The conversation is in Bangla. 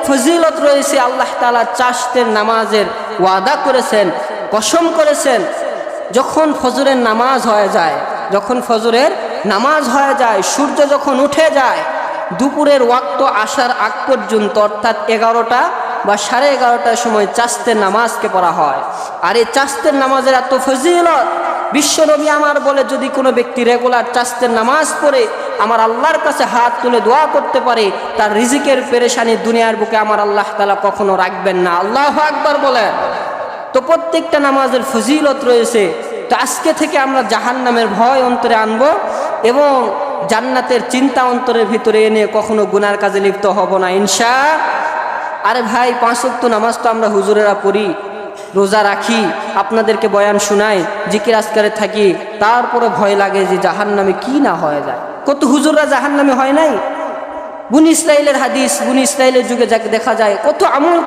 ফজিলত রয়েছে। আল্লাহ তাআলা চাশতের নামাজের ওয়াদা করেছেন, কসম করেছেন, যখন ফজরের নামাজ হয়ে যায়, যখন ফজরের নামাজ হয়ে যায়, সূর্য যখন উঠে যায়, দুপুরের ওয়াক্ত আসার আগ পর্যন্ত, অর্থাৎ 11টা বা 11:30টার সময় চাশতের নামাজকে পড়া হয়। আর এই চাশতের নামাজের এত ফজিলত, বিশ্বনবী আমার বলে, যদি কোনো ব্যক্তি রেগুলার চাশতের নামাজ পড়ে আমার আল্লাহর কাছে হাত তুলে দোয়া করতে পারে, তার রিজিকের পেরেশানি দুনিয়ার বুকে আমার আল্লাহ তাআলা কখনো রাখবেন না। আল্লাহু আকবার বলেন। তো প্রত্যেকটা নামাজের ফজিলত রয়েছে। তো আজকে থেকে আমরা জাহান্নামের ভয় অন্তরে আনবো এবং জান্নাতের চিন্তা অন্তরের ভিতরে এনে কখনো গুনার কাজে লিপ্ত হব না, ইনশাআল্লাহ। আরে ভাই, 5 ওয়াক্ত নামাজ তো আমরা হুজুরেরা পড়ি, রোজা রাখি, আপনাদেরকে বয়ান শোনাই, জিকির আজকারে থাকি, তারপরে ভয় লাগে যে জাহান্নামে কি না হয়ে যায়। কত হুজুররা জাহান্নামে হয় নাই। বনি ইসরাইলের হাদিস, বনি ইসরাইলের যুগে যাকে দেখা যায় কত আমল